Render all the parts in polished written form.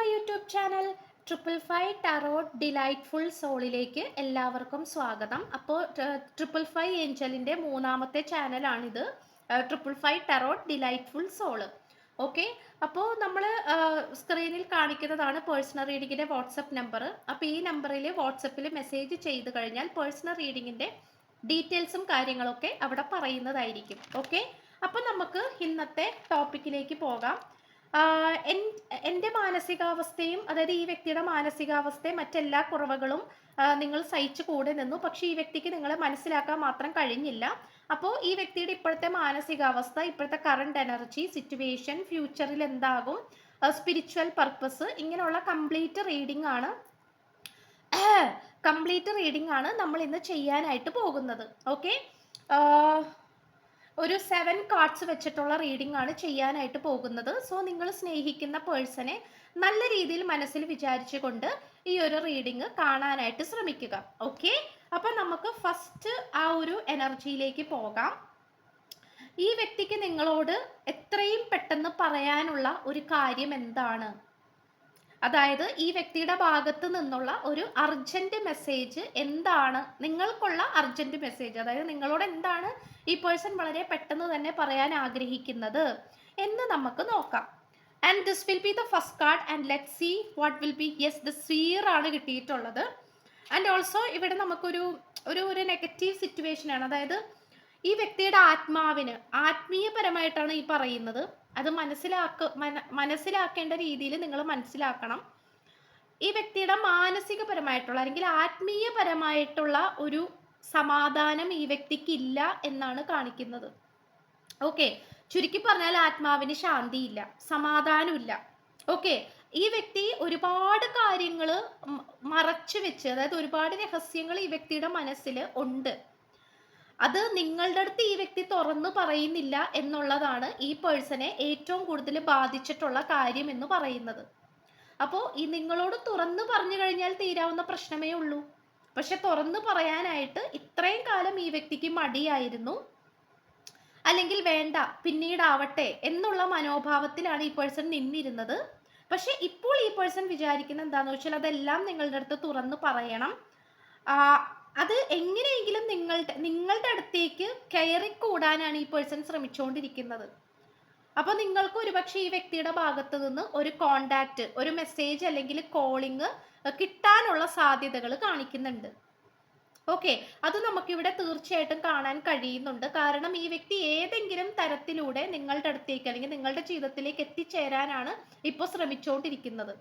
My YouTube channel triple five tarot delightful സോളിലേക്ക് എല്ലാവർക്കും സ്വാഗതം. അപ്പോൾ ട്രിപ്പിൾ ഫൈവ് ഏഞ്ചലിൻ്റെ മൂന്നാമത്തെ ചാനലാണിത്, triple five tarot delightful soul. Okay, അപ്പോൾ നമ്മൾ സ്ക്രീനിൽ കാണിക്കുന്നതാണ് പേഴ്സണൽ റീഡിങ്ങിൻ്റെ വാട്സപ്പ് നമ്പർ. അപ്പോൾ ഈ നമ്പറിൽ വാട്സപ്പിൽ മെസ്സേജ് ചെയ്ത് കഴിഞ്ഞാൽ പേഴ്സണൽ റീഡിങ്ങിൻ്റെ ഡീറ്റെയിൽസും കാര്യങ്ങളൊക്കെ അവിടെ പറയുന്നതായിരിക്കും. ഓക്കെ, അപ്പോൾ നമുക്ക് ഇന്നത്തെ ടോപ്പിക്കിലേക്ക് പോകാം. എൻ്റെ മാനസികാവസ്ഥയും, അതായത് ഈ വ്യക്തിയുടെ മാനസികാവസ്ഥയും മറ്റെല്ലാ കുറവുകളും നിങ്ങൾ സഹിച്ചു കൂടെ നിന്നു. പക്ഷേ ഈ വ്യക്തിക്ക് നിങ്ങളെ മനസ്സിലാക്കാൻ മാത്രം കഴിഞ്ഞില്ല. അപ്പോൾ ഈ വ്യക്തിയുടെ ഇപ്പോഴത്തെ മാനസികാവസ്ഥ, ഇപ്പോഴത്തെ കറണ്ട് എനർജി, സിറ്റുവേഷൻ, ഫ്യൂച്ചറിൽ എന്താകും, സ്പിരിച്വൽ പർപ്പസ്, ഇങ്ങനെയുള്ള കംപ്ലീറ്റ് റീഡിംഗ് ആണ് നമ്മൾ ഇന്ന് ചെയ്യാനായിട്ട് പോകുന്നത്. ഓക്കെ, ഒരു 7 കാർഡ്സ് വെച്ചിട്ടുള്ള റീഡിംഗ് ആണ് ചെയ്യാനായിട്ട് പോകുന്നത്. സോ നിങ്ങൾ സ്നേഹിക്കുന്ന പേഴ്സണെ നല്ല രീതിയിൽ മനസ്സിൽ വിചാരിച്ചുകൊണ്ട് ഈ ഒരു റീഡിംഗ് കാണാനായിട്ട് ശ്രമിക്കുക. ഓക്കെ, അപ്പം നമുക്ക് ഫസ്റ്റ് ആ ഒരു എനർജിയിലേക്ക് പോകാം. ഈ വ്യക്തിക്ക് നിങ്ങളോട് എത്രയും പെട്ടെന്ന് പറയാനുള്ള ഒരു കാര്യം എന്താണ്? അതായത് ഈ വ്യക്തിയുടെ ഭാഗത്ത് നിന്നുള്ള ഒരു അർജന്റ് മെസ്സേജ് എന്താണ്? നിങ്ങൾക്കുള്ള അർജന്റ് മെസ്സേജ്, അതായത് നിങ്ങളോട് എന്താണ് ഈ പേഴ്സൺ വളരെ പെട്ടെന്ന് തന്നെ പറയാൻ ആഗ്രഹിക്കുന്നത് എന്ന് നമുക്ക് നോക്കാം. And this will be the first card and let see what will be. Yes, the sphere ആണ് കിട്ടിയിട്ടുള്ളത്. ആൻഡ് ഓൾസോ ഇവിടെ നമുക്കൊരു ഒരു നെഗറ്റീവ് സിറ്റുവേഷൻ ആണ്. അതായത് ഈ വ്യക്തിയുടെ ആത്മാവിന് ആത്മീയപരമായിട്ടാണ് ഈ പറയുന്നത്. അത് മനസ്സിലാക്കേണ്ട രീതിയിൽ നിങ്ങൾ മനസ്സിലാക്കണം. ഈ വ്യക്തിയുടെ മാനസികപരമായിട്ടുള്ള അല്ലെങ്കിൽ ആത്മീയപരമായിട്ടുള്ള ഒരു സമാധാനം ഈ വ്യക്തിക്ക് ഇല്ല എന്നാണ് കാണിക്കുന്നത്. ഓക്കെ, ചുരുക്കി പറഞ്ഞാൽ ആത്മാവിന് ശാന്തിയില്ല, സമാധാനമില്ല. ഓക്കെ, ഈ വ്യക്തി ഒരുപാട് കാര്യങ്ങൾ മറച്ചു വെച്ച്, അതായത് ഒരുപാട് രഹസ്യങ്ങൾ ഈ വ്യക്തിയുടെ മനസ്സിൽ ഉണ്ട്. അത് നിങ്ങളുടെ അടുത്ത് ഈ വ്യക്തി തുറന്നു പറയുന്നില്ല എന്നുള്ളതാണ് ഈ പേഴ്സണെ ഏറ്റവും കൂടുതൽ ബാധിച്ചിട്ടുള്ള കാര്യം എന്ന് പറയുന്നത്. അപ്പോൾ ഈ നിങ്ങളോട് തുറന്നു പറഞ്ഞു കഴിഞ്ഞാൽ തീരാവുന്ന പ്രശ്നമേ ഉള്ളൂ. പക്ഷെ തുറന്നു പറയാനായിട്ട് ഇത്രയും കാലം ഈ വ്യക്തിക്ക് മടിയായിരുന്നു, അല്ലെങ്കിൽ വേണ്ട പിന്നീടാവട്ടെ എന്നുള്ള മനോഭാവത്തിലാണ് ഈ പേഴ്സൺ നിന്നിരുന്നത്. പക്ഷെ ഇപ്പോൾ ഈ പേഴ്സൺ വിചാരിക്കുന്നത് എന്താണെന്ന് വെച്ചാൽ അതെല്ലാം നിങ്ങളുടെ അടുത്ത് തുറന്നു പറയണം. അത് എങ്ങനെയെങ്കിലും നിങ്ങളുടെ അടുത്തേക്ക് കയറിക്കൂടാനാണ് ഈ പേഴ്സൺ ശ്രമിച്ചുകൊണ്ടിരിക്കുന്നത്. അപ്പൊ നിങ്ങൾക്ക് ഒരുപക്ഷെ ഈ വ്യക്തിയുടെ ഭാഗത്ത് നിന്ന് ഒരു കോണ്ടാക്ട്, ഒരു മെസ്സേജ് അല്ലെങ്കിൽ കോളിങ് കിട്ടാനുള്ള സാധ്യതകൾ കാണിക്കുന്നുണ്ട്. ഓക്കെ, അത് നമുക്കിവിടെ തീർച്ചയായിട്ടും കാണാൻ കഴിയുന്നുണ്ട്. കാരണം ഈ വ്യക്തി ഏതെങ്കിലും തരത്തിലൂടെ നിങ്ങളുടെ അടുത്തേക്ക് അല്ലെങ്കിൽ നിങ്ങളുടെ ജീവിതത്തിലേക്ക് എത്തിച്ചേരാനാണ് ഇപ്പോൾ ശ്രമിച്ചുകൊണ്ടിരിക്കുന്നത്.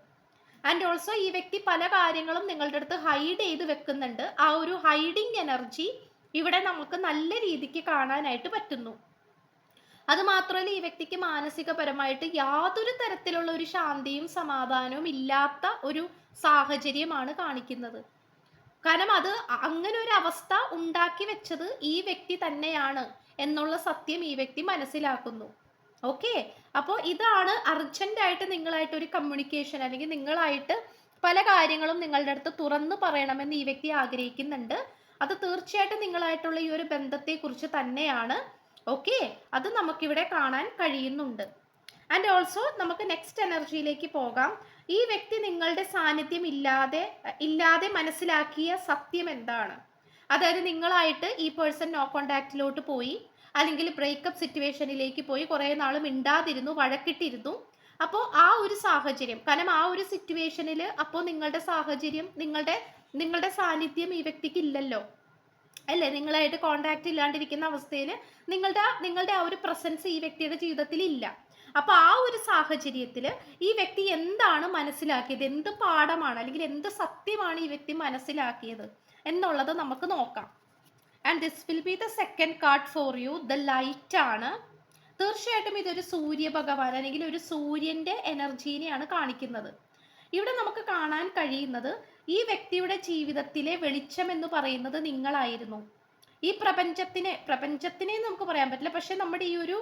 ആൻഡ് ഓൾസോ ഈ വ്യക്തി പല കാര്യങ്ങളും നിങ്ങളുടെ അടുത്ത് ഹൈഡ് ചെയ്ത് വെക്കുന്നുണ്ട്. ആ ഒരു ഹൈഡിങ് എനർജി ഇവിടെ നമുക്ക് നല്ല രീതിക്ക് കാണാനായിട്ട് പറ്റുന്നു. അത് മാത്രമല്ല ഈ വ്യക്തിക്ക് മാനസികപരമായിട്ട് യാതൊരു തരത്തിലുള്ള ഒരു ശാന്തിയും സമാധാനവും ഇല്ലാത്ത ഒരു സാഹചര്യമാണ് കാണിക്കുന്നത്. കാരണം അത് അങ്ങനെ ഒരു അവസ്ഥ ഉണ്ടാക്കി വെച്ചത് ഈ വ്യക്തി തന്നെയാണ് എന്നുള്ള സത്യം ഈ വ്യക്തി മനസ്സിലാക്കുന്നു. ഓക്കെ, അപ്പോൾ ഇതാണ് അർജന്റായിട്ട് നിങ്ങളായിട്ട് ഒരു കമ്മ്യൂണിക്കേഷൻ, അല്ലെങ്കിൽ നിങ്ങളായിട്ട് പല കാര്യങ്ങളും നിങ്ങളുടെ അടുത്ത് തുറന്നു പറയണമെന്ന് ഈ വ്യക്തി ആഗ്രഹിക്കുന്നുണ്ട്. അത് തീർച്ചയായിട്ടും നിങ്ങളായിട്ടുള്ള ഈ ഒരു ബന്ധത്തെക്കുറിച്ച് തന്നെയാണ്. ഓക്കെ, അത് നമുക്കിവിടെ കാണാൻ കഴിയുന്നുണ്ട്. ആൻഡ് ഓൾസോ നമുക്ക് നെക്സ്റ്റ് എനർജിയിലേക്ക് പോകാം. ഈ വ്യക്തി നിങ്ങളുടെ സാന്നിധ്യം ഇല്ലാതെ മനസ്സിലാക്കിയ സത്യം എന്താണ്? അതായത് നിങ്ങളായിട്ട് ഈ പേഴ്സൺ നോ കോണ്ടാക്റ്റിലോട്ട് പോയി, അല്ലെങ്കിൽ ബ്രേക്കപ്പ് സിറ്റുവേഷനിലേക്ക് പോയി, കുറേ നാൾ മിണ്ടാതിരുന്നു, വഴക്കിട്ടിരുന്നു. അപ്പോൾ ആ ഒരു സാഹചര്യം, കാരണം ആ ഒരു സിറ്റുവേഷനിൽ അപ്പോൾ നിങ്ങളുടെ സാഹചര്യം, നിങ്ങളുടെ സാന്നിധ്യം ഈ വ്യക്തിക്ക് ഇല്ലല്ലോ, അല്ലേ? നിങ്ങളായിട്ട് കോണ്ടാക്ട് ഇല്ലാണ്ടിരിക്കുന്ന അവസ്ഥയിൽ നിങ്ങളുടെ ആ ഒരു പ്രസൻസ് ഈ വ്യക്തിയുടെ ജീവിതത്തിൽ ഇല്ല. അപ്പൊ ആ ഒരു സാഹചര്യത്തിൽ ഈ വ്യക്തി എന്താണ് മനസ്സിലാക്കിയത്, എന്ത് പാഠമാണ് അല്ലെങ്കിൽ എന്ത് സത്യമാണ് ഈ വ്യക്തി മനസ്സിലാക്കിയത് എന്നുള്ളത് നമുക്ക് നോക്കാം. And this will be the second card for you. The light ആണ്. തീർച്ചയായിട്ടും ഇതൊരു സൂര്യ ഭഗവാൻ അല്ലെങ്കിൽ ഒരു സൂര്യന്റെ എനർജീനെയാണ് കാണിക്കുന്നത്. ഇവിടെ നമുക്ക് കാണാൻ കഴിയുന്നത് ഈ വ്യക്തിയുടെ ജീവിതത്തിലെ വെളിച്ചം എന്ന് പറയുന്നത് നിങ്ങളായിരുന്നു. ഈ പ്രപഞ്ചത്തിനെ നമുക്ക് പറയാൻ പറ്റില്ല, പക്ഷെ നമ്മുടെ ഈ ഒരു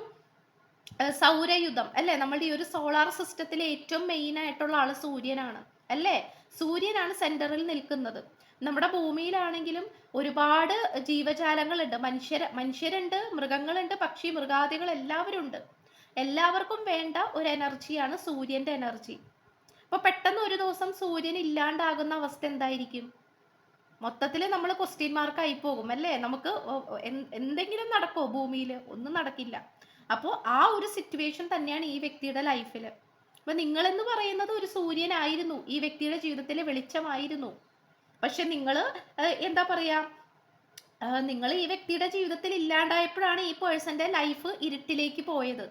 സൗരയുധം, അല്ലേ, നമ്മളുടെ ഈ ഒരു സോളാർ സിസ്റ്റത്തിലെ ഏറ്റവും മെയിൻ ആയിട്ടുള്ള ആള് സൂര്യനാണ്, അല്ലേ? സൂര്യനാണ് സെന്ററിൽ നിൽക്കുന്നത്. നമ്മുടെ ഭൂമിയിലാണെങ്കിലും ഒരുപാട് ജീവജാലങ്ങളുണ്ട്, മനുഷ്യരുണ്ട്, മൃഗങ്ങളുണ്ട്, പക്ഷി മൃഗാദികൾ എല്ലാവരും ഉണ്ട്. എല്ലാവർക്കും വേണ്ട ഒരു എനർജിയാണ് സൂര്യന്റെ എനർജി. അപ്പൊ പെട്ടെന്ന് ഒരു ദിവസം സൂര്യൻ ഇല്ലാണ്ടാകുന്ന അവസ്ഥ എന്തായിരിക്കും? മൊത്തത്തിൽ നമ്മൾ ക്വസ്റ്റ്യൻ മാർക്കായി പോകും അല്ലേ? നമുക്ക് എന്തെങ്കിലും നടക്കോ ഭൂമിയിൽ? ഒന്നും നടക്കില്ല. അപ്പോൾ ആ ഒരു സിറ്റുവേഷൻ തന്നെയാണ് ഈ വ്യക്തിയുടെ ലൈഫിൽ. അപ്പൊ നിങ്ങളെന്ന് പറയുന്നത് ഒരു സൂര്യനായിരുന്നു, ഈ വ്യക്തിയുടെ ജീവിതത്തിലെ വെളിച്ചമായിരുന്നു. പക്ഷെ നിങ്ങൾ എന്താ പറയാ, നിങ്ങൾ ഈ വ്യക്തിയുടെ ജീവിതത്തിൽ ഇല്ലാണ്ടായപ്പോഴാണ് ഈ പേഴ്സന്റെ ലൈഫ് ഇരുട്ടിലേക്ക് പോയത്.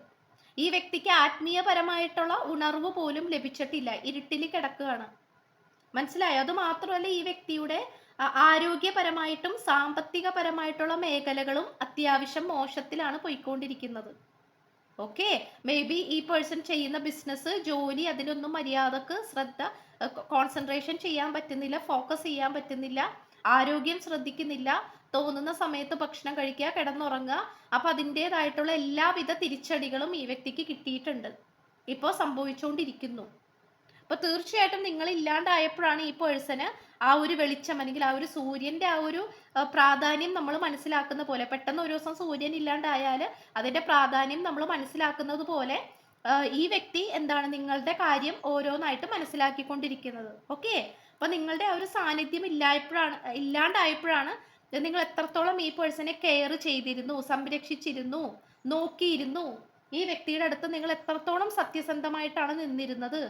ഈ വ്യക്തിക്ക് ആത്മീയപരമായിട്ടുള്ള ഉണർവ് പോലും ലഭിച്ചിട്ടില്ല, ഇരുട്ടിൽ കിടക്കുകയാണ്. മനസ്സിലായോ? അത് മാത്രമല്ല, ഈ വ്യക്തിയുടെ ആരോഗ്യപരമായിട്ടും സാമ്പത്തികപരമായിട്ടുള്ള മേഖലകളും അത്യാവശ്യം മോശത്തിലാണ് പോയിക്കൊണ്ടിരിക്കുന്നത്. ഓക്കെ, മേ ബി ഈ പേഴ്സൺ ചെയ്യുന്ന ബിസിനസ്, ജോലി, അതിലൊന്നും മര്യാദക്ക് കോൺസെൻട്രേഷൻ ചെയ്യാൻ പറ്റുന്നില്ല, ഫോക്കസ് ചെയ്യാൻ പറ്റുന്നില്ല, ആരോഗ്യം ശ്രദ്ധിക്കുന്നില്ല, തോന്നുന്ന സമയത്ത് ഭക്ഷണം കഴിക്കുക, കിടന്നുറങ്ങുക. അപ്പൊ അതിൻ്റെതായിട്ടുള്ള എല്ലാവിധ തിരിച്ചടികളും ഈ വ്യക്തിക്ക് കിട്ടിയിട്ടുണ്ട്, ഇപ്പോൾ സംഭവിച്ചുകൊണ്ടിരിക്കുന്നു. അപ്പൊ തീർച്ചയായിട്ടും നിങ്ങൾ ഇല്ലാണ്ടായപ്പോഴാണ് ഈ പേഴ്സണ് ആ ഒരു വെളിച്ചം, അല്ലെങ്കിൽ ആ ഒരു സൂര്യന്റെ ആ ഒരു പ്രാധാന്യം നമ്മൾ മനസ്സിലാക്കുന്ന പോലെ, പെട്ടെന്ന് ഒരു ദിവസം സൂര്യൻ ഇല്ലാണ്ടായാൽ അതിന്റെ പ്രാധാന്യം നമ്മൾ മനസ്സിലാക്കുന്നത് പോലെ ഈ വ്യക്തി എന്താണ് നിങ്ങളുടെ കാര്യം ഓരോന്നായിട്ട് മനസ്സിലാക്കിക്കൊണ്ടിരിക്കുന്നത്. ഓക്കെ, അപ്പൊ നിങ്ങളുടെ ആ ഒരു സാന്നിധ്യം ഇല്ലാണ്ടായപ്പോഴാണ് നിങ്ങൾ എത്രത്തോളം ഈ പേഴ്സണെ കെയർ ചെയ്തിരുന്നു, സംരക്ഷിച്ചിരുന്നു, നോക്കിയിരുന്നു. ഈ വ്യക്തിയുടെ അടുത്ത് നിങ്ങൾ എത്രത്തോളം സത്യസന്ധമായിട്ടാണ് നിന്നിരുന്നത്.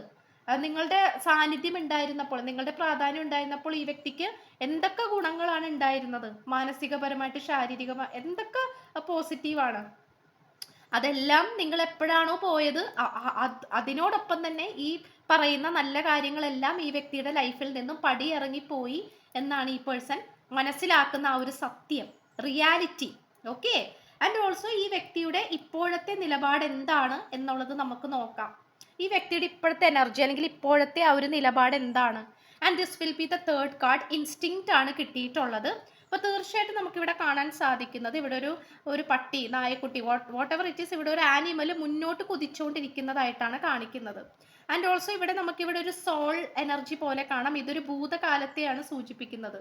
നിങ്ങളുടെ സാന്നിധ്യം ഉണ്ടായിരുന്നപ്പോൾ, നിങ്ങളുടെ പ്രാധാന്യം ഉണ്ടായിരുന്നപ്പോൾ ഈ വ്യക്തിക്ക് എന്തൊക്കെ ഗുണങ്ങളാണ് ഉണ്ടായിരുന്നത്, മാനസികപരമായിട്ട്, ശാരീരികമായി എന്തൊക്കെ പോസിറ്റീവാണ്. അതെല്ലാം നിങ്ങൾ എപ്പോഴാണോ പോയത്, അതിനോടൊപ്പം തന്നെ ഈ പറയുന്ന നല്ല കാര്യങ്ങളെല്ലാം ഈ വ്യക്തിയുടെ ലൈഫിൽ നിന്നും പടിയിറങ്ങിപ്പോയി എന്നാണ് ഈ പേഴ്സൺ മനസ്സിലാക്കുന്ന ആ ഒരു സത്യം, റിയാലിറ്റി. ഓക്കെ, ആൻഡ് ഓൾസോ ഈ വ്യക്തിയുടെ ഇപ്പോഴത്തെ നിലപാട് എന്താണ് എന്നുള്ളത് നമുക്ക് നോക്കാം. ഈ വ്യക്തിയുടെ ഇപ്പോഴത്തെ എനർജി, അല്ലെങ്കിൽ ഇപ്പോഴത്തെ ആ ഒരു നിലപാട് എന്താണ്? And this will be the third card. Instinct ആണ് കിട്ടിയിട്ടുള്ളത്. അപ്പോൾ തീർച്ചയായിട്ടും നമുക്കിവിടെ കാണാൻ സാധിക്കുന്നത്, ഇവിടെ ഒരു പട്ടി, നായക്കുട്ടി, വാട്ട് എവർ ഇറ്റ് ഈസ്, ഇവിടെ ഒരു ആനിമൽ മുന്നോട്ട് കുതിച്ചുകൊണ്ടിരിക്കുന്നതായിട്ടാണ് കാണിക്കുന്നത്. ആൻഡ് ഓൾസോ ഇവിടെ നമുക്കിവിടെ ഒരു സോൾ എനർജി പോലെ കാണാം. ഇതൊരു ഭൂതകാലത്തെയാണ് സൂചിപ്പിക്കുന്നത്,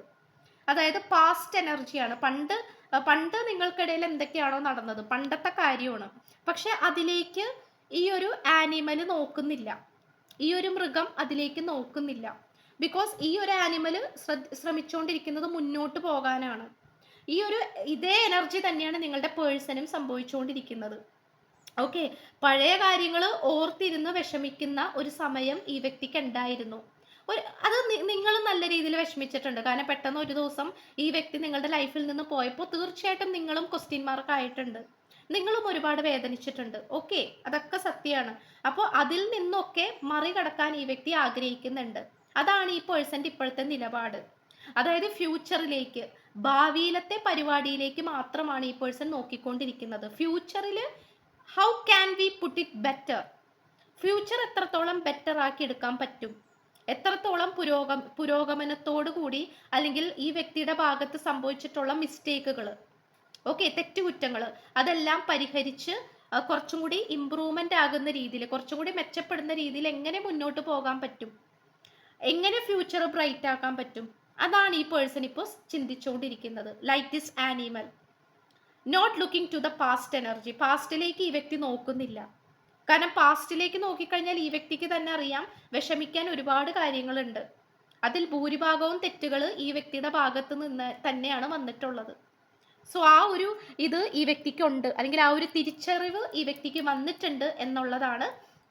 അതായത് പാസ്റ്റ് എനർജിയാണ്. പണ്ട് നിങ്ങൾക്കിടയിൽ എന്തൊക്കെയാണോ നടന്നത്, പണ്ടത്തെ കാര്യമാണ്. പക്ഷെ അതിലേക്ക് ഈ ഒരു ആനിമൽ നോക്കുന്നില്ല, ഈ ഒരു മൃഗം അതിലേക്ക് നോക്കുന്നില്ല. ബിക്കോസ് ഈ ഒരു ആനിമൽ ശ്രമിച്ചുകൊണ്ടിരിക്കുന്നത് മുന്നോട്ട് പോകാനാണ്. ഇതേ എനർജി തന്നെയാണ് നിങ്ങളുടെ പേഴ്സണും സംഭവിച്ചുകൊണ്ടിരിക്കുന്നത്. ഓക്കെ, പഴയ കാര്യങ്ങൾ ഓർത്തിരുന്ന് വിഷമിക്കുന്ന ഒരു സമയം ഈ വ്യക്തിക്ക് ഉണ്ടായിരുന്നു. അത് നിങ്ങൾ നല്ല രീതിയിൽ വിഷമിച്ചിട്ടുണ്ട്. കാരണം പെട്ടെന്ന് ഒരു ദിവസം ഈ വ്യക്തി നിങ്ങളുടെ ലൈഫിൽ നിന്ന് പോയപ്പോൾ തീർച്ചയായിട്ടും നിങ്ങളും ക്വസ്റ്റ്യൻ മാർക്ക് ആയിട്ടുണ്ട്, നിങ്ങളും ഒരുപാട് വേദനിച്ചിട്ടുണ്ട്. ഓക്കെ, അതൊക്കെ സത്യമാണ്. അപ്പോൾ അതിൽ നിന്നൊക്കെ മറികടക്കാൻ ഈ വ്യക്തി ആഗ്രഹിക്കുന്നുണ്ട്. അതാണ് ഈ പേഴ്സന്റെ ഇപ്പോഴത്തെ നിലപാട്. അതായത് ഫ്യൂച്ചറിലേക്ക്, ഭാവിയിലത്തെ പരിപാടിയിലേക്ക് മാത്രമാണ് ഈ പേഴ്സൺ നോക്കിക്കൊണ്ടിരിക്കുന്നത്. ഫ്യൂച്ചറിൽ how can we put it better, future എത്രത്തോളം ബെറ്റർ ആക്കി എടുക്കാൻ പറ്റും, എത്രത്തോളം പുരോഗമനത്തോടു കൂടി, അല്ലെങ്കിൽ ഈ വ്യക്തിയുടെ ഭാഗത്ത് സംഭവിച്ചിട്ടുള്ള മിസ്റ്റേക്കുകൾ, ഓക്കെ, തെറ്റുകുറ്റങ്ങൾ, അതെല്ലാം പരിഹരിച്ച് കുറച്ചും കൂടി ഇമ്പ്രൂവ്മെന്റ് ആകുന്ന രീതിയിൽ, കുറച്ചും കൂടി മെച്ചപ്പെടുന്ന രീതിയിൽ എങ്ങനെ മുന്നോട്ട് പോകാൻ പറ്റും, എങ്ങനെ ഫ്യൂച്ചർ ബ്രൈറ്റ് ആക്കാൻ പറ്റും, അതാണ് ഈ പേഴ്സൺ ഇപ്പോൾ ചിന്തിച്ചുകൊണ്ടിരിക്കുന്നത്. Like this animal, not looking to the past energy. പാസ്റ്റിലേക്ക് ഈ വ്യക്തി നോക്കുന്നില്ല. കാരണം പാസ്റ്റിലേക്ക് നോക്കിക്കഴിഞ്ഞാൽ ഈ വ്യക്തിക്ക് തന്നെ അറിയാം, വിഷമിക്കാൻ ഒരുപാട് കാര്യങ്ങളുണ്ട്. അതിൽ ഭൂരിഭാഗവും തെറ്റുകൾ ഈ വ്യക്തിയുടെ ഭാഗത്ത് നിന്ന് തന്നെയാണ് വന്നിട്ടുള്ളത്. സോ ആ ഒരു ഈ വ്യക്തിക്കുണ്ട്, അല്ലെങ്കിൽ ആ ഒരു തിരിച്ചറിവ് ഈ വ്യക്തിക്ക് വന്നിട്ടുണ്ട് എന്നുള്ളതാണ്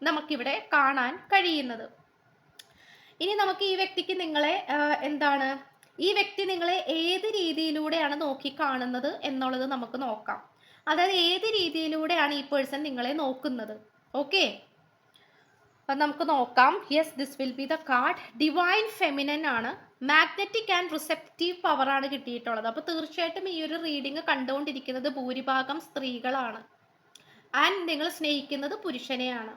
നമുക്കിവിടെ കാണാൻ കഴിയുന്നത്. ഇനി നമുക്ക് ഈ വ്യക്തിക്ക് നിങ്ങളെ ഈ വ്യക്തി നിങ്ങളെ ഏത് രീതിയിലൂടെയാണ് നോക്കി കാണുന്നത് എന്നുള്ളത് നമുക്ക് നോക്കാം. അതായത് ഏത് രീതിയിലൂടെയാണ് ഈ പേഴ്സൺ നിങ്ങളെ നോക്കുന്നത്. ഓക്കെ, നമുക്ക് നോക്കാം. Yes, this will be the card. Divine feminine ആണ്, മാഗ്നറ്റിക് ആൻഡ് റിസെപ്റ്റീവ് പവർ ആണ് കിട്ടിയിട്ടുള്ളത്. അപ്പോൾ തീർച്ചയായിട്ടും ഈ ഒരു റീഡിങ് കണ്ടുകൊണ്ടിരിക്കുന്നത് ഭൂരിഭാഗം സ്ത്രീകളാണ്, ആൻഡ് നിങ്ങൾ സ്നേഹിക്കുന്നത് പുരുഷനെയാണ്.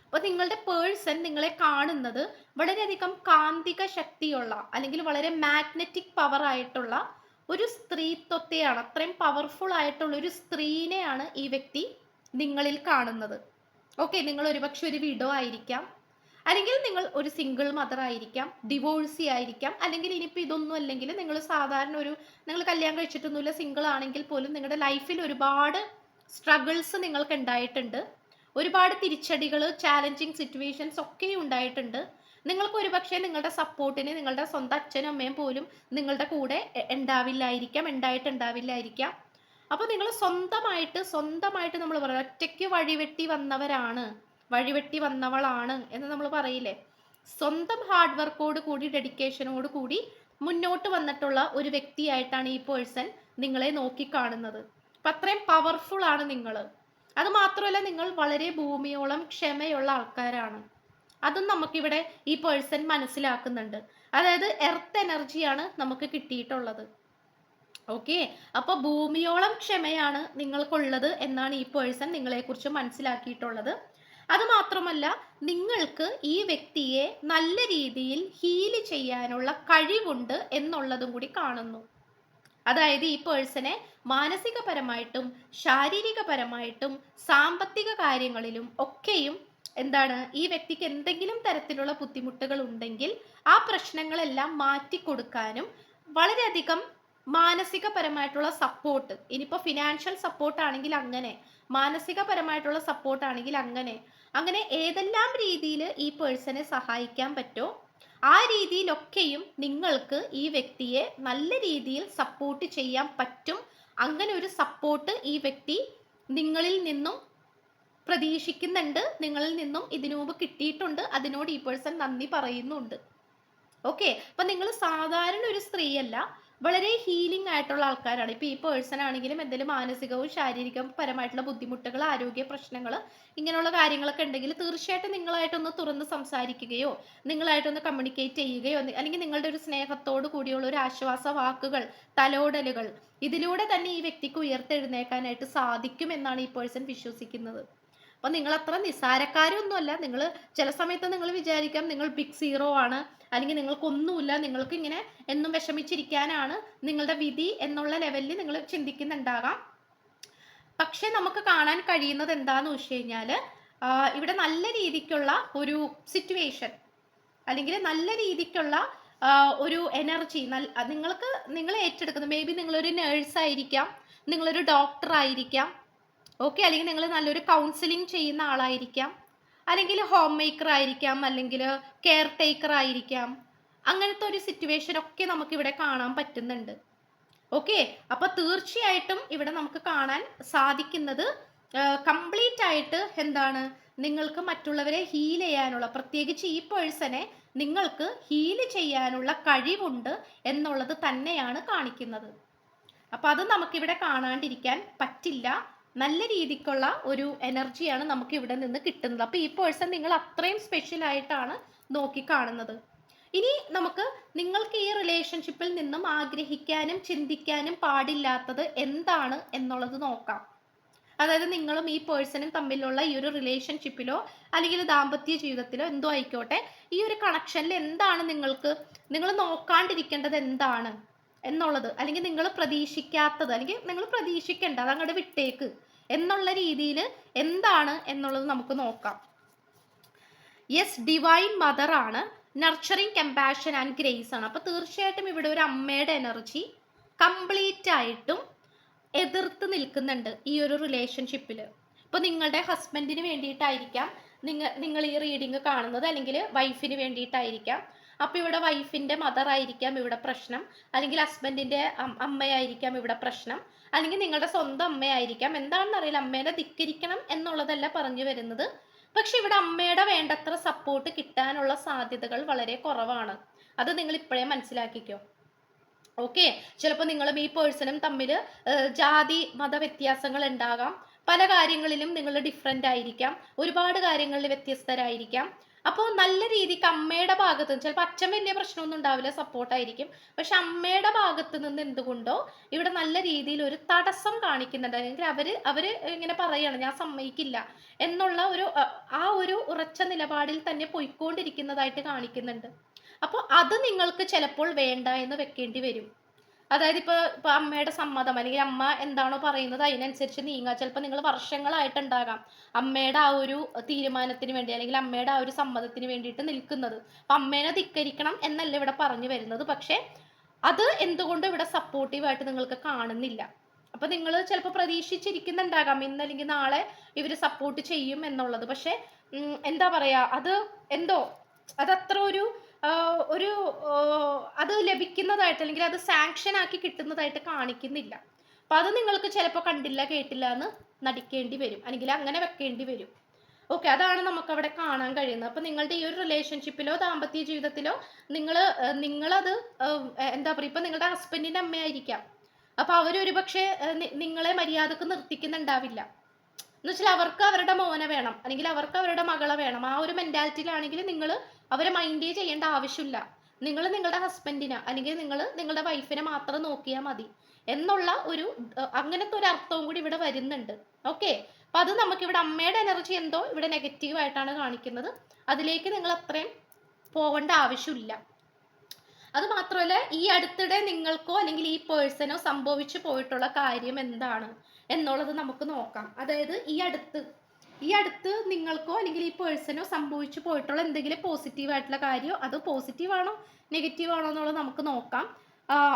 അപ്പോൾ നിങ്ങളുടെ പേഴ്സൺ നിങ്ങളെ കാണുന്നത് വളരെയധികം കാന്തിക ശക്തിയുള്ള, അല്ലെങ്കിൽ വളരെ മാഗ്നറ്റിക് പവർ ആയിട്ടുള്ള ഒരു സ്ത്രീത്വത്തെയാണ്, അത്രയും പവർഫുൾ ആയിട്ടുള്ള ഒരു സ്ത്രീനെയാണ് ഈ വ്യക്തി നിങ്ങളിൽ കാണുന്നത്. ഓക്കെ, നിങ്ങൾ ഒരുപക്ഷെ ഒരു വിഡോ ആയിരിക്കാം, അല്ലെങ്കിൽ നിങ്ങൾ ഒരു സിംഗിൾ മദർ ആയിരിക്കാം, ഡിവോഴ്സി ആയിരിക്കാം, അല്ലെങ്കിൽ ഇനിയിപ്പോൾ ഇതൊന്നും അല്ലെങ്കിൽ നിങ്ങൾ സാധാരണ നിങ്ങൾ കല്യാണം കഴിച്ചിട്ടൊന്നുമില്ല, സിംഗിൾ ആണെങ്കിൽ പോലും നിങ്ങളുടെ ലൈഫിൽ ഒരുപാട് സ്ട്രഗിൾസ് നിങ്ങൾക്ക് ഉണ്ടായിട്ടുണ്ട്, ഒരുപാട് തിരിച്ചടികൾ, ചാലഞ്ചിങ് സിറ്റുവേഷൻസ് ഒക്കെ ഉണ്ടായിട്ടുണ്ട്. നിങ്ങൾക്ക് ഒരുപക്ഷെ നിങ്ങളുടെ സപ്പോർട്ടിന് നിങ്ങളുടെ സ്വന്തം അച്ഛനും അമ്മയും പോലും നിങ്ങളുടെ കൂടെ ഉണ്ടാവില്ലായിരിക്കാം, ഉണ്ടായിട്ടുണ്ടാവില്ലായിരിക്കാം. അപ്പൊ നിങ്ങൾ സ്വന്തമായിട്ട് നമ്മൾ പറയാം, ഒറ്റയ്ക്ക് വഴിവെട്ടി വന്നവരാണ്, വഴിവെട്ടി വന്നവളാണ് എന്ന് നമ്മൾ പറയില്ലേ. സ്വന്തം ഹാർഡ് വർക്കോട് കൂടി ഡെഡിക്കേഷനോട് കൂടി മുന്നോട്ട് വന്നിട്ടുള്ള ഒരു വ്യക്തിയായിട്ടാണ് ഈ പേഴ്സൺ നിങ്ങളെ നോക്കിക്കാണുന്നത്. അപ്പൊ അത്രയും പവർഫുൾ ആണ് നിങ്ങൾ. അത് മാത്രമല്ല, നിങ്ങൾ വളരെ ഭൂമിയോളം ക്ഷമയുള്ള ആൾക്കാരാണ്. അതും നമുക്കിവിടെ ഈ പേഴ്സൺ മനസ്സിലാക്കുന്നുണ്ട്. അതായത് എർത്ത് എനർജിയാണ് നമുക്ക് കിട്ടിയിട്ടുള്ളത്. ഓക്കെ, അപ്പൊ ഭൂമിയോളം ക്ഷമയാണ് നിങ്ങൾക്കുള്ളത് എന്നാണ് ഈ പേഴ്സൺ നിങ്ങളെക്കുറിച്ച് മനസ്സിലാക്കിയിട്ടുള്ളത്. അത് മാത്രമല്ല, നിങ്ങൾക്ക് ഈ വ്യക്തിയെ നല്ല രീതിയിൽ ഹീൽ ചെയ്യാനുള്ള കഴിവുണ്ട് എന്നുള്ളതും കൂടി കാണുന്നു. അതായത് ഈ പേഴ്സണെ മാനസികപരമായിട്ടും ശാരീരികപരമായിട്ടും സാമ്പത്തിക കാര്യങ്ങളിലും ഒക്കെയും എന്താണ്, ഈ വ്യക്തിക്ക് എന്തെങ്കിലും തരത്തിലുള്ള ബുദ്ധിമുട്ടുകൾ ഉണ്ടെങ്കിൽ ആ പ്രശ്നങ്ങളെല്ലാം മാറ്റിക്കൊടുക്കാനും വളരെയധികം മാനസികപരമായിട്ടുള്ള സപ്പോർട്ട്, ഇനിയിപ്പോൾ ഫിനാൻഷ്യൽ സപ്പോർട്ട് ആണെങ്കിൽ അങ്ങനെ, മാനസികപരമായിട്ടുള്ള സപ്പോർട്ട് ആണെങ്കിൽ അങ്ങനെ, അങ്ങനെ ഏതെല്ലാം രീതിയിൽ ഈ പേഴ്സണെ സഹായിക്കാൻ പറ്റോ ആ രീതിയിലൊക്കെയും നിങ്ങൾക്ക് ഈ വ്യക്തിയെ നല്ല രീതിയിൽ സപ്പോർട്ട് ചെയ്യാൻ പറ്റും. അങ്ങനെ ഒരു സപ്പോർട്ട് ഈ വ്യക്തി നിങ്ങളിൽ നിന്നും പ്രതീക്ഷിക്കുന്നുണ്ട്, നിങ്ങളിൽ നിന്നും ഇതിനു മുമ്പ് കിട്ടിയിട്ടുണ്ട്. അതിനോട് ഈ പേഴ്സൺ നന്ദി പറയുന്നുണ്ട്. ഓക്കെ, അപ്പൊ നിങ്ങൾ സാധാരണ ഒരു സ്ത്രീയല്ല, വളരെ ഹീലിംഗ് ആയിട്ടുള്ള ആൾക്കാരാണ്. ഇപ്പൊ ഈ പേഴ്സൺ ആണെങ്കിലും എന്തെങ്കിലും മാനസികവും ശാരീരികവും പരമായിട്ടുള്ള ബുദ്ധിമുട്ടുകൾ, ആരോഗ്യ പ്രശ്നങ്ങൾ, ഇങ്ങനെയുള്ള കാര്യങ്ങളൊക്കെ ഉണ്ടെങ്കിൽ തീർച്ചയായിട്ടും നിങ്ങളായിട്ടൊന്ന് തുറന്ന് സംസാരിക്കുകയോ നിങ്ങളായിട്ടൊന്ന് കമ്മ്യൂണിക്കേറ്റ് ചെയ്യുകയോ അല്ലെങ്കിൽ നിങ്ങളുടെ ഒരു സ്നേഹത്തോടു കൂടിയുള്ള ഒരു ആശ്വാസ വാക്കുകൾ, തലോടലുകൾ, ഇതിലൂടെ തന്നെ ഈ വ്യക്തിക്ക് ഉയർത്തെഴുന്നേക്കാനായിട്ട് സാധിക്കും എന്നാണ് ഈ പേഴ്സൺ വിശ്വസിക്കുന്നത്. അപ്പൊ നിങ്ങൾ അത്ര നിസ്സാരക്കാരൊന്നുമല്ല. നിങ്ങൾ ചില സമയത്ത് നിങ്ങൾ വിചാരിക്കാം നിങ്ങൾ ബിഗ് സീറോ ആണ്, അല്ലെങ്കിൽ നിങ്ങൾക്കൊന്നുമില്ല, നിങ്ങൾക്ക് ഇങ്ങനെ എന്നും വിഷമിച്ചിരിക്കാനാണ് നിങ്ങളുടെ വിധി എന്നുള്ള ലെവലിൽ നിങ്ങൾ ചിന്തിക്കുന്നുണ്ടാകാം. പക്ഷെ നമുക്ക് കാണാൻ കഴിയുന്നത് എന്താന്ന് വെച്ച് കഴിഞ്ഞാല് ഇവിടെ നല്ല രീതിക്കുള്ള ഒരു സിറ്റുവേഷൻ, അല്ലെങ്കിൽ നല്ല രീതിക്കുള്ള ഒരു എനർജി നിങ്ങൾ ഏറ്റെടുക്കുന്നത്, മേ ബി നിങ്ങളൊരു നേഴ്സ് ആയിരിക്കാം, നിങ്ങളൊരു ഡോക്ടർ ആയിരിക്കാം, ഓക്കെ, അല്ലെങ്കിൽ നിങ്ങൾ നല്ലൊരു കൗൺസിലിംഗ് ചെയ്യുന്ന ആളായിരിക്കാം, അല്ലെങ്കിൽ ഹോം മേക്കർ ആയിരിക്കാം, അല്ലെങ്കിൽ കെയർ ടേക്കർ ആയിരിക്കാം. അങ്ങനത്തെ ഒരു സിറ്റുവേഷൻ ഒക്കെ നമുക്ക് ഇവിടെ കാണാൻ പറ്റുന്നുണ്ട്. ഓക്കെ, അപ്പൊ തീർച്ചയായിട്ടും ഇവിടെ നമുക്ക് കാണാൻ സാധിക്കുന്നത് കംപ്ലീറ്റ് ആയിട്ട് എന്താണ്, നിങ്ങൾക്ക് മറ്റുള്ളവരെ ഹീൽ ചെയ്യാനുള്ള, പ്രത്യേകിച്ച് ഈ പേഴ്സണെ നിങ്ങൾക്ക് ഹീൽ ചെയ്യാനുള്ള കഴിവുണ്ട് എന്നുള്ളത് തന്നെയാണ് കാണിക്കുന്നത്. അപ്പൊ അത് നമുക്കിവിടെ കാണാണ്ടിരിക്കാൻ പറ്റില്ല. നല്ല രീതിക്കുള്ള ഒരു എനർജിയാണ് നമുക്ക് ഇവിടെ നിന്ന് കിട്ടുന്നത്. അപ്പൊ ഈ പേഴ്സൺ നിങ്ങൾ അത്രയും സ്പെഷ്യൽ ആയിട്ടാണ് നോക്കി കാണുന്നത്. ഇനി നമുക്ക് നിങ്ങൾക്ക് ഈ റിലേഷൻഷിപ്പിൽ നിന്നും ആഗ്രഹിക്കാനും ചിന്തിക്കാനും പാടില്ലാത്തത് എന്താണ് എന്നുള്ളത് നോക്കാം. അതായത് നിങ്ങളും ഈ പേഴ്സണും തമ്മിലുള്ള ഈ ഒരു റിലേഷൻഷിപ്പിലോ അല്ലെങ്കിൽ ദാമ്പത്യ ജീവിതത്തിലോ എന്തോ ആയിക്കോട്ടെ, ഈ ഒരു കണക്ഷനിൽ എന്താണ് നിങ്ങൾ നോക്കാണ്ടിരിക്കേണ്ടത് എന്താണ് എന്നുള്ളത്, അല്ലെങ്കിൽ നിങ്ങൾ പ്രതീക്ഷിക്കാത്തത്, അല്ലെങ്കിൽ നിങ്ങൾ പ്രതീക്ഷിക്കേണ്ട അത് അങ്ങോട്ട് വിട്ടേക്ക് എന്നുള്ള രീതിയിൽ എന്താണ് എന്നുള്ളത് നമുക്ക് നോക്കാം. യെസ്, ഡിവൈൻ മദർ ആണ്, നർച്ചറിങ് കമ്പാഷൻ ആൻഡ് ഗ്രേസ് ആണ്. അപ്പൊ തീർച്ചയായിട്ടും ഇവിടെ ഒരു അമ്മയുടെ എനർജി കംപ്ലീറ്റ് ആയിട്ടും എതിർത്ത് നിൽക്കുന്നുണ്ട് ഈ ഒരു റിലേഷൻഷിപ്പിൽ. ഇപ്പൊ നിങ്ങളുടെ ഹസ്ബൻഡിന് വേണ്ടിയിട്ടായിരിക്കാം നിങ്ങൾ ഈ റീഡിങ് കാണുന്നത്, അല്ലെങ്കിൽ വൈഫിന് വേണ്ടിയിട്ടായിരിക്കാം. അപ്പൊ ഇവിടെ വൈഫിന്റെ മദർ ആയിരിക്കാം ഇവിടെ പ്രശ്നം, അല്ലെങ്കിൽ ഹസ്ബൻഡിന്റെ അമ്മയായിരിക്കാം ഇവിടെ പ്രശ്നം, അല്ലെങ്കിൽ നിങ്ങളുടെ സ്വന്തം അമ്മയായിരിക്കാം. എന്താണെന്ന് അറിയില്ല, അമ്മേനെ ധിക്കരിക്കണം എന്നുള്ളതല്ല പറഞ്ഞു വരുന്നത്. പക്ഷെ ഇവിടെ അമ്മയുടെ വേണ്ടത്ര സപ്പോർട്ട് കിട്ടാനുള്ള സാധ്യതകൾ വളരെ കുറവാണ്. അത് നിങ്ങൾ ഇപ്പോഴേ മനസ്സിലാക്കിക്കോ. ഓക്കെ, ചിലപ്പോൾ നിങ്ങളും ഈ പേഴ്സണും തമ്മിൽ ജാതി മത വ്യത്യാസങ്ങൾ ഉണ്ടാകാം. പല കാര്യങ്ങളിലും നിങ്ങൾ ഡിഫറെൻ്റ് ആയിരിക്കാം, ഒരുപാട് കാര്യങ്ങളിൽ വ്യത്യസ്തരായിരിക്കാം. അപ്പോൾ നല്ല രീതിക്ക് അമ്മയുടെ ഭാഗത്ത് നിന്ന്, ചിലപ്പോൾ അച്ഛൻ വലിയ പ്രശ്നമൊന്നും ഉണ്ടാവില്ല, സപ്പോർട്ടായിരിക്കും. പക്ഷെ അമ്മയുടെ ഭാഗത്ത് നിന്ന് എന്തുകൊണ്ടോ ഇവിടെ നല്ല രീതിയിൽ ഒരു തടസ്സം കാണിക്കുന്നുണ്ട്. അല്ലെങ്കിൽ അവര് ഇങ്ങനെ പറയാണ് ഞാൻ സമ്മതിക്കില്ല എന്നുള്ള ഒരു ഉറച്ച നിലപാടിൽ തന്നെ പോയിക്കൊണ്ടിരിക്കുന്നതായിട്ട് കാണിക്കുന്നുണ്ട്. അപ്പോൾ അത് നിങ്ങൾക്ക് ചിലപ്പോൾ വേണ്ട എന്ന് വെക്കേണ്ടി വരും. അതായത് ഇപ്പൊ അമ്മയുടെ സമ്മതം, അല്ലെങ്കിൽ അമ്മ എന്താണോ പറയുന്നത് അതിനനുസരിച്ച് നീങ്ങുക. ചിലപ്പോൾ നിങ്ങൾ വർഷങ്ങളായിട്ടുണ്ടാകാം അമ്മയുടെ ആ ഒരു തീരുമാനത്തിന് വേണ്ടി, അല്ലെങ്കിൽ അമ്മയുടെ ആ ഒരു സമ്മതത്തിന് വേണ്ടിയിട്ട് നിൽക്കുന്നത്. അപ്പൊ അമ്മേനെ ധിക്കരിക്കണം എന്നല്ല ഇവിടെ പറഞ്ഞു വരുന്നത്. പക്ഷെ അത് എന്തുകൊണ്ടും ഇവിടെ സപ്പോർട്ടീവായിട്ട് നിങ്ങൾക്ക് കാണുന്നില്ല. അപ്പൊ നിങ്ങൾ ചിലപ്പോൾ പ്രതീക്ഷിച്ചിരിക്കുന്നുണ്ടാകാം ഇന്നല്ലെങ്കിൽ നാളെ ഇവര് സപ്പോർട്ട് ചെയ്യും എന്നുള്ളത്. പക്ഷെ എന്താ പറയാ, അത് എന്തോ അതത്ര ഒരു അത് ലഭിക്കുന്നതായിട്ട് അല്ലെങ്കിൽ അത് സാങ്ഷൻ ആക്കി കിട്ടുന്നതായിട്ട് കാണിക്കുന്നില്ല. അപ്പൊ അത് നിങ്ങൾക്ക് ചിലപ്പോൾ കണ്ടില്ല കേട്ടില്ല എന്ന് നടിക്കേണ്ടി വരും, അല്ലെങ്കിൽ അങ്ങനെ വെക്കേണ്ടി വരും. ഓക്കെ, അതാണ് നമുക്ക് അവിടെ കാണാൻ കഴിയുന്നത്. അപ്പൊ നിങ്ങളുടെ ഈ ഒരു റിലേഷൻഷിപ്പിലോ ദാമ്പത്യ ജീവിതത്തിലോ നിങ്ങളത് എന്താ പറയുക, ഇപ്പൊ നിങ്ങളുടെ ഹസ്ബൻഡിന്റെ അമ്മയായിരിക്കാം. അപ്പൊ അവരൊരു പക്ഷേ നിങ്ങളെ മര്യാദക്ക് നിർത്തിക്കുന്നുണ്ടാവില്ല. എന്ന് വെച്ചാൽ അവർക്ക് അവരുടെ മോനെ വേണം, അല്ലെങ്കിൽ അവർക്ക് അവരുടെ മകളെ വേണം. ആ ഒരു മെന്റാലിറ്റിയിലാണെങ്കിൽ നിങ്ങൾ അവരെ മൈൻഡേ ചെയ്യേണ്ട ആവശ്യമില്ല. നിങ്ങൾ നിങ്ങളുടെ ഹസ്ബൻഡിനെ അല്ലെങ്കിൽ നിങ്ങൾ നിങ്ങളുടെ വൈഫിനെ മാത്രം നോക്കിയാൽ മതി എന്നുള്ള അങ്ങനത്തെ ഒരു അർത്ഥവും കൂടി ഇവിടെ വരുന്നുണ്ട്. ഓക്കെ, അപ്പൊ അത് നമുക്കിവിടെ അമ്മയുടെ എനർജി എന്തോ ഇവിടെ നെഗറ്റീവ് ആയിട്ടാണ് കാണിക്കുന്നത്. അതിലേക്ക് നിങ്ങൾ അത്രയും പോവേണ്ട ആവശ്യമില്ല. അത് മാത്രമല്ല, ഈ അടുത്തിടെ നിങ്ങൾക്കോ അല്ലെങ്കിൽ ഈ പേഴ്സണോ സംഭവിച്ചു പോയിട്ടുള്ള കാര്യം എന്താണ് എന്നുള്ളത് നമുക്ക് നോക്കാം. അതായത് ഈ അടുത്ത് നിങ്ങൾക്കോ അല്ലെങ്കിൽ ഈ പേഴ്സണോ സംഭവിച്ചു പോയിട്ടുള്ള എന്തെങ്കിലും പോസിറ്റീവ് ആയിട്ടുള്ള കാര്യം, അത് പോസിറ്റീവ് ആണോ നെഗറ്റീവ് ആണോ എന്നുള്ളത് നമുക്ക് നോക്കാം.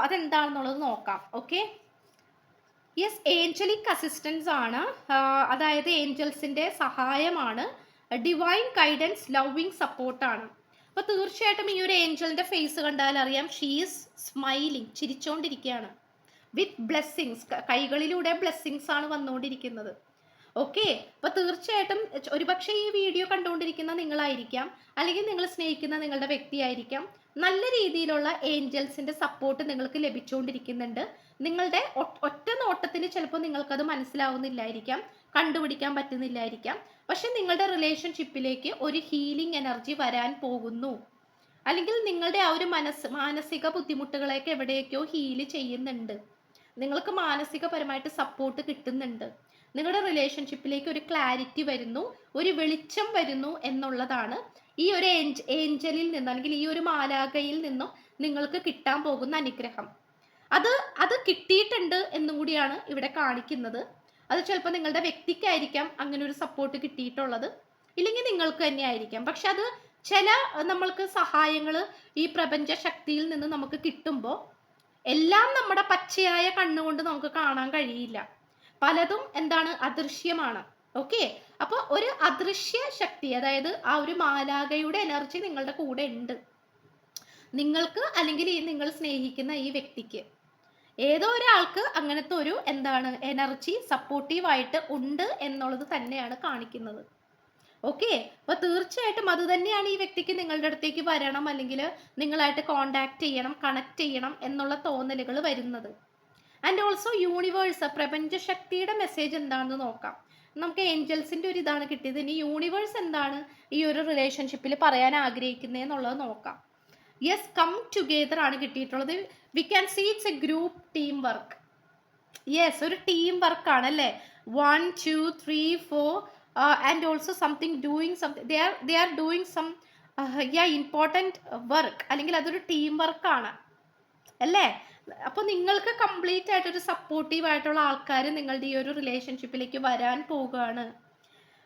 അതെന്താണെന്നുള്ളത് നോക്കാം. ഓക്കെ, യെസ്, ഏഞ്ചലിക് അസിസ്റ്റൻസ് ആണ്. അതായത് ഏഞ്ചൽസിന്റെ സഹായമാണ്. ഡിവൈൻ ഗൈഡൻസ്, ലവിങ് സപ്പോർട്ടാണ്. അപ്പൊ തീർച്ചയായിട്ടും ഈ ഒരു ഏഞ്ചലിന്റെ ഫേസ് കണ്ടാൽ അറിയാം, ഷീ ഈസ് സ്മൈലിംഗ്, ചിരിച്ചോണ്ടിരിക്കുകയാണ്. വിത്ത് ബ്ലെസ്സിങ്സ്, കൈകളിലൂടെ ബ്ലെസ്സിങ്സ് ആണ് വന്നുകൊണ്ടിരിക്കുന്നത്. ഓക്കെ, അപ്പൊ തീർച്ചയായിട്ടും ഒരുപക്ഷെ ഈ വീഡിയോ കണ്ടുകൊണ്ടിരിക്കുന്ന നിങ്ങളായിരിക്കാം, അല്ലെങ്കിൽ നിങ്ങൾ സ്നേഹിക്കുന്ന നിങ്ങളുടെ വ്യക്തിയായിരിക്കാം. നല്ല രീതിയിലുള്ള ഏഞ്ചൽസിന്റെ സപ്പോർട്ട് നിങ്ങൾക്ക് ലഭിച്ചുകൊണ്ടിരിക്കുന്നുണ്ട്. നിങ്ങളുടെ ഒറ്റ നോട്ടത്തിന് ചിലപ്പോൾ നിങ്ങൾക്കത് മനസ്സിലാവുന്നില്ലായിരിക്കാം, കണ്ടുപിടിക്കാൻ പറ്റുന്നില്ലായിരിക്കാം. പക്ഷെ നിങ്ങളുടെ റിലേഷൻഷിപ്പിലേക്ക് ഒരു ഹീലിംഗ് എനർജി വരാൻ പോകുന്നു. അല്ലെങ്കിൽ നിങ്ങളുടെ ആ ഒരു മാനസിക ബുദ്ധിമുട്ടുകളെയൊക്കെ എവിടെയൊക്കെയോ ഹീല് ചെയ്യുന്നുണ്ട്. നിങ്ങൾക്ക് മാനസികപരമായിട്ട് സപ്പോർട്ട് കിട്ടുന്നുണ്ട്. നിങ്ങളുടെ റിലേഷൻഷിപ്പിലേക്ക് ഒരു ക്ലാരിറ്റി വരുന്നു, ഒരു വെളിച്ചം വരുന്നു എന്നുള്ളതാണ് ഈ ഒരു ഏഞ്ചലിൽ നിന്നും അല്ലെങ്കിൽ ഈ ഒരു മാലാഖയിൽ നിന്നും നിങ്ങൾക്ക് കിട്ടാൻ പോകുന്ന അനുഗ്രഹം. അത് കിട്ടിയിട്ടുണ്ട് എന്നും കൂടിയാണ് ഇവിടെ കാണിക്കുന്നത്. അത് ചിലപ്പോൾ നിങ്ങളുടെ വ്യക്തിക്കായിരിക്കാം അങ്ങനെ ഒരു സപ്പോർട്ട് കിട്ടിയിട്ടുള്ളത്, ഇല്ലെങ്കിൽ നിങ്ങൾക്ക് തന്നെ ആയിരിക്കാം. പക്ഷെ അത് ചില നമ്മൾക്ക് സഹായങ്ങൾ ഈ പ്രപഞ്ച ശക്തിയിൽ നിന്ന് നമുക്ക് കിട്ടുമ്പോൾ എല്ലാം നമ്മുടെ പച്ചയായ കണ്ണുകൊണ്ട് നമുക്ക് കാണാൻ കഴിയില്ല. പലതും എന്താണ്, അദൃശ്യമാണ്. ഓക്കെ, അപ്പോൾ ഒരു അദൃശ്യ ശക്തി, അതായത് ആ ഒരു മാലാഖയുടെ എനർജി നിങ്ങളുടെ കൂടെ ഉണ്ട്. നിങ്ങൾക്ക് അല്ലെങ്കിൽ നിങ്ങൾ സ്നേഹിക്കുന്ന ഈ വ്യക്തിക്ക്, ഏതോ ഒരാൾക്ക് അങ്ങനത്തെ ഒരു എന്താണ് എനർജി സപ്പോർട്ടീവായിട്ട് ഉണ്ട് എന്നുള്ളത് തന്നെയാണ് കാണിക്കുന്നത്. ഓക്കെ, അപ്പൊ തീർച്ചയായിട്ടും അത് തന്നെയാണ് ഈ വ്യക്തിക്ക് നിങ്ങളുടെ അടുത്തേക്ക് വരണം, അല്ലെങ്കിൽ നിങ്ങളായിട്ട് കോണ്ടാക്ട് ചെയ്യണം, കണക്ട് ചെയ്യണം എന്നുള്ള തോന്നലുകൾ വരുന്നത്. ആൻഡ് ഓൾസോ യൂണിവേഴ്സ്, പ്രപഞ്ച ശക്തിയുടെ മെസ്സേജ് എന്താണെന്ന് നോക്കാം. നമുക്ക് ഏഞ്ചൽസിന്റെ ഒരു ഇതാണ് കിട്ടിയത്. ഇനി യൂണിവേഴ്സ് എന്താണ് ഈ ഒരു റിലേഷൻഷിപ്പിൽ പറയാൻ ആഗ്രഹിക്കുന്നത് എന്നുള്ളത് നോക്കാം. യെസ്, കം ടുഗെദർ ആണ് കിട്ടിയിട്ടുള്ളത്. We can see it's a group teamwork. Yes, ഒരു ടീം വർക്ക് ആണ് അല്ലേ. 1 2 3 4 and also something doing something, they are doing some important work, അല്ലെങ്കിൽ അതൊരു ടീം വർക്കാണ് അല്ലേ. അപ്പോൾ നിങ്ങൾക്ക് കംപ്ലീറ്റ് ആയിട്ടൊരു സപ്പോർട്ടീവ് ആയിട്ടുള്ള ആൾക്കാർ നിങ്ങളുടെ ഈ ഒരു റിലേഷൻഷിപ്പിലേക്ക് വരാൻ പോവുകയാണ്.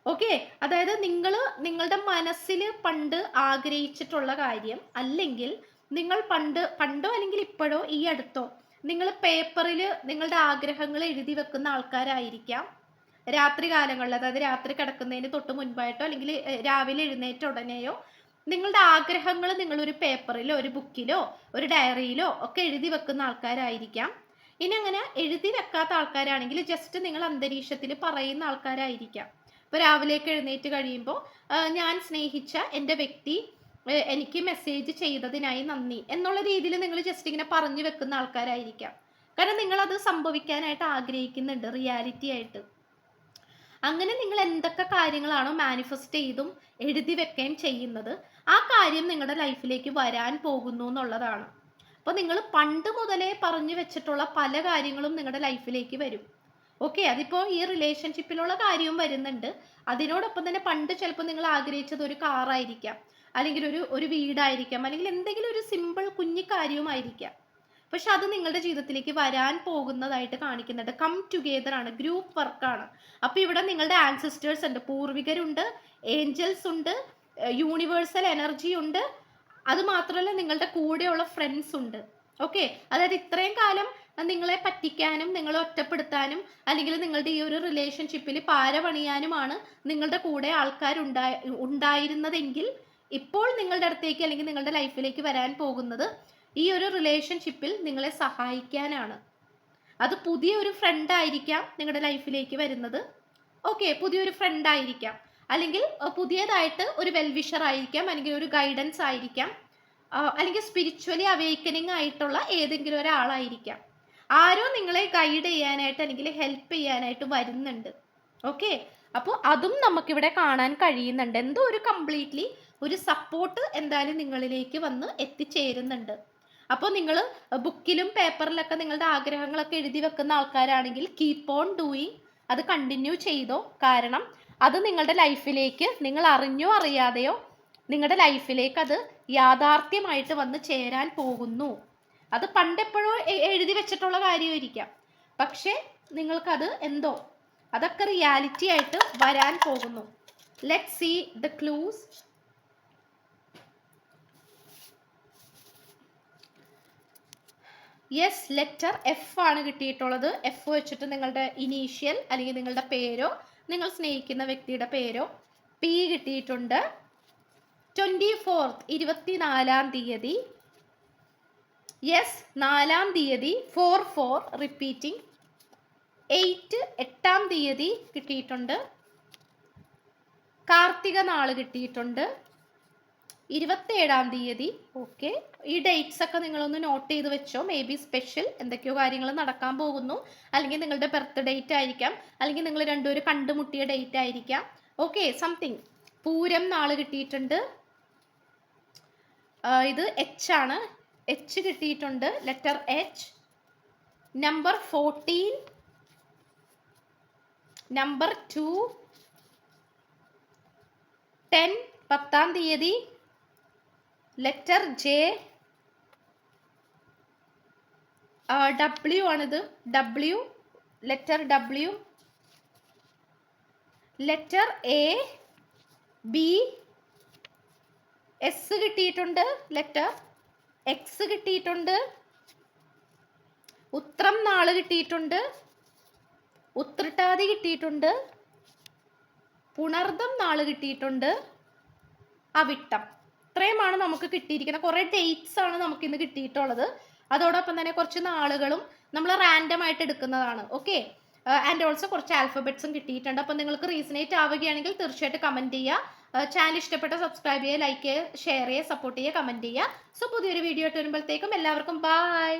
ഓക്കെ, അതായത് നിങ്ങളുടെ മനസ്സിൽ പണ്ട് ആഗ്രഹിച്ചിട്ടുള്ള കാര്യം, അല്ലെങ്കിൽ നിങ്ങൾ പണ്ടോ അല്ലെങ്കിൽ ഇപ്പോഴോ ഈ അടുത്തോ നിങ്ങൾ പേപ്പറിൽ നിങ്ങളുടെ ആഗ്രഹങ്ങൾ എഴുതി വെക്കുന്ന ആൾക്കാരായിരിക്കാം. രാത്രി കാലങ്ങളിൽ, അതായത് രാത്രി കിടക്കുന്നതിന് തൊട്ട് മുൻപായിട്ടോ അല്ലെങ്കിൽ രാവിലെ എഴുന്നേറ്റ ഉടനെയോ നിങ്ങളുടെ ആഗ്രഹങ്ങൾ നിങ്ങളൊരു പേപ്പറിലോ ഒരു ബുക്കിലോ ഒരു ഡയറിയിലോ ഒക്കെ എഴുതി വെക്കുന്ന ആൾക്കാരായിരിക്കാം. ഇനി അങ്ങനെ എഴുതി വെക്കാത്ത ആൾക്കാരാണെങ്കിൽ ജസ്റ്റ് നിങ്ങൾ അന്തരീക്ഷത്തിൽ പറയുന്ന ആൾക്കാരായിരിക്കാം. ഇപ്പോൾ രാവിലേക്ക് എഴുന്നേറ്റ് കഴിയുമ്പോൾ ഞാൻ സ്നേഹിച്ച എൻ്റെ വ്യക്തി എനിക്ക് മെസ്സേജ് ചെയ്തതിനായി നന്ദി എന്നുള്ള രീതിയിൽ നിങ്ങൾ ജസ്റ്റ് ഇങ്ങനെ പറഞ്ഞു വെക്കുന്ന ആൾക്കാരായിരിക്കാം. കാരണം നിങ്ങളത് സംഭവിക്കാനായിട്ട് ആഗ്രഹിക്കുന്നുണ്ട് റിയാലിറ്റി ആയിട്ട്. അങ്ങനെ നിങ്ങൾ എന്തൊക്കെ കാര്യങ്ങളാണോ മാനിഫെസ്റ്റ് ചെയ്തും എഴുതി വെക്കുകയും ചെയ്യുന്നത്, ആ കാര്യം നിങ്ങളുടെ ലൈഫിലേക്ക് വരാൻ പോകുന്നു എന്നുള്ളതാണ്. അപ്പോൾ നിങ്ങൾ പണ്ട് മുതലേ പറഞ്ഞു വെച്ചിട്ടുള്ള പല കാര്യങ്ങളും നിങ്ങളുടെ ലൈഫിലേക്ക് വരും. ഓക്കെ, അതിപ്പോൾ ഈ റിലേഷൻഷിപ്പിലുള്ള കാര്യവും വരുന്നുണ്ട്. അതിനോടൊപ്പം തന്നെ പണ്ട് ചിലപ്പോൾ നിങ്ങൾ ആഗ്രഹിച്ചത് ഒരു കാറായിരിക്കാം, അല്ലെങ്കിൽ ഒരു വീടായിരിക്കാം, അല്ലെങ്കിൽ എന്തെങ്കിലും ഒരു സിമ്പിൾ കുഞ്ഞു കാര്യവുമായിരിക്കാം. പക്ഷെ അത് നിങ്ങളുടെ ജീവിതത്തിലേക്ക് വരാൻ പോകുന്നതായിട്ട് കാണിക്കുന്നുണ്ട്. കം ടുഗെദർ ആണ്, ഗ്രൂപ്പ് വർക്കാണ്. അപ്പോൾ ഇവിടെ നിങ്ങളുടെ ആൻസിസ്റ്റേഴ്സ് ഉണ്ട്, പൂർവികരുണ്ട്, ഏഞ്ചൽസ് ഉണ്ട്, യൂണിവേഴ്സൽ എനർജി ഉണ്ട്. അത് മാത്രമല്ല നിങ്ങളുടെ കൂടെയുള്ള ഫ്രണ്ട്സ് ഉണ്ട്. ഓക്കെ, അതായത് ഇത്രയും കാലം നിങ്ങളെ പറ്റിക്കാനും നിങ്ങളെ ഒറ്റപ്പെടുത്താനും അല്ലെങ്കിൽ നിങ്ങളുടെ ഈ ഒരു റിലേഷൻഷിപ്പിൽ പാര പണിയാനുമാണ് നിങ്ങളുടെ കൂടെ ആൾക്കാർ ഉണ്ടായിരുന്നതെങ്കിൽ ഇപ്പോൾ നിങ്ങളുടെ അടുത്തേക്ക് അല്ലെങ്കിൽ നിങ്ങളുടെ ലൈഫിലേക്ക് വരാൻ പോകുന്നത് ഈ ഒരു റിലേഷൻഷിപ്പിൽ നിങ്ങളെ സഹായിക്കാനാണ്. അത് പുതിയൊരു ഫ്രണ്ട് ആയിരിക്കാം നിങ്ങളുടെ ലൈഫിലേക്ക് വരുന്നത്. ഓക്കെ, പുതിയൊരു ഫ്രണ്ട് ആയിരിക്കാം, അല്ലെങ്കിൽ പുതിയതായിട്ട് ഒരു വെൽവിഷർ ആയിരിക്കാം, അല്ലെങ്കിൽ ഒരു ഗൈഡൻസ് ആയിരിക്കാം, അല്ലെങ്കിൽ സ്പിരിച്വലി അവേക്കനിങ് ആയിട്ടുള്ള ഏതെങ്കിലും ഒരാളായിരിക്കാം. ആരോ നിങ്ങളെ ഗൈഡ് ചെയ്യാനായിട്ട് അല്ലെങ്കിൽ ഹെൽപ്പ് ചെയ്യാനായിട്ട് വരുന്നുണ്ട്. ഓക്കെ, അപ്പോൾ അതും നമുക്കിവിടെ കാണാൻ കഴിയുന്നുണ്ട്. എന്തോ ഒരു കംപ്ലീറ്റ്ലി ഒരു സപ്പോർട്ട് എന്തായാലും നിങ്ങളിലേക്ക് വന്ന് എത്തിച്ചേരുന്നുണ്ട്. അപ്പോൾ നിങ്ങൾ ബുക്കിലും പേപ്പറിലൊക്കെ നിങ്ങളുടെ ആഗ്രഹങ്ങളൊക്കെ എഴുതി വെക്കുന്ന ആൾക്കാരാണെങ്കിൽ കീപ്പ് ഓൺ ഡൂയിങ്, അത് കണ്ടിന്യൂ ചെയ്തോ. കാരണം അത് നിങ്ങളുടെ ലൈഫിലേക്ക് നിങ്ങൾ അറിഞ്ഞോ അറിയാതെയോ നിങ്ങളുടെ ലൈഫിലേക്ക് അത് യാഥാർത്ഥ്യമായിട്ട് വന്ന് ചേരാൻ പോകുന്നു. അത് പണ്ടെപ്പോഴോ എഴുതി വെച്ചിട്ടുള്ള കാര്യമായിരിക്കാം, പക്ഷേ നിങ്ങൾക്കത് എന്തോ അതൊക്കെ റിയാലിറ്റി ആയിട്ട് വരാൻ പോകുന്നു. Let's see the clues. Yes, letter F ആണ് കിട്ടിയിട്ടുള്ളത്. എഫ് വെച്ചിട്ട് നിങ്ങളുടെ ഇനീഷ്യൽ അല്ലെങ്കിൽ നിങ്ങളുടെ പേരോ നിങ്ങൾ സ്നേഹിക്കുന്ന വ്യക്തിയുടെ പേരോ. പി കിട്ടിയിട്ടുണ്ട്. 24th 24-ാം തീയതി. യെസ്, 4-ാം തീയതി. 4 റിപ്പീറ്റിംഗ്. 8 8-ാം തീയതി കിട്ടിയിട്ടുണ്ട്. കാർത്തിക നാള് കിട്ടിയിട്ടുണ്ട്. 27-ാം തീയതി. ഓക്കെ, ഈ ഡേറ്റ്സ് ഒക്കെ നിങ്ങളൊന്ന് നോട്ട് ചെയ്ത് വെച്ചോ. മേ ബി സ്പെഷ്യൽ എന്തൊക്കെയോ കാര്യങ്ങൾ നടക്കാൻ പോകുന്നു, അല്ലെങ്കിൽ നിങ്ങളുടെ ബർത്ത് ഡേറ്റ് ആയിരിക്കാം, അല്ലെങ്കിൽ നിങ്ങൾ രണ്ടുപേരും കണ്ടുമുട്ടിയ ഡേറ്റ് ആയിരിക്കാം. Okay, something. പൂരം നാള് കിട്ടിയിട്ടുണ്ട്. ഇത് എച്ച് ആണ്. എച്ച് കിട്ടിയിട്ടുണ്ട്. Letter H. നമ്പർ 14. നമ്പർ 2. 10 10-ാം തീയതി. Letter J. ഡബ്ല്യു ആണിത്. W. Letter W. Letter A, B, S കിട്ടിയിട്ടുണ്ട്. ലെറ്റർ എക്സ് കിട്ടിയിട്ടുണ്ട്. ഉത്രം നാള് കിട്ടിയിട്ടുണ്ട്. ഉത്രട്ടാതി കിട്ടിയിട്ടുണ്ട്. പുണർദം നാള് കിട്ടിയിട്ടുണ്ട്. അവിട്ടം. ഇത്രയുമാണ് നമുക്ക് കിട്ടിയിരിക്കുന്നത്. കുറേ ഡേറ്റ്സ് ആണ് നമുക്ക് ഇന്ന് കിട്ടിയിട്ടുള്ളത്. അതോടൊപ്പം തന്നെ കുറച്ച് നാളുകളും നമ്മൾ റാൻഡം ആയിട്ട് എടുക്കുന്നതാണ്. ഓക്കെ, ആൻഡ് ഓൾസോ കുറച്ച് ആൽഫബറ്റ്സും കിട്ടിയിട്ടുണ്ട്. അപ്പം നിങ്ങൾക്ക് റീസണേറ്റ് ആവുകയാണെങ്കിൽ തീർച്ചയായിട്ടും കമൻറ്റ് ചെയ്യുക. ചാനൽ ഇഷ്ടപ്പെട്ട സബ്സ്ക്രൈബ് ചെയ്യുക, ലൈക്ക് ചെയ്യുക, ഷെയർ ചെയ്യുക, സപ്പോർട്ട് ചെയ്യുക, കമൻറ്റ് ചെയ്യുക. സോ പുതിയൊരു വീഡിയോ ആയിട്ട് വരുമ്പോഴത്തേക്കും എല്ലാവർക്കും ബൈ.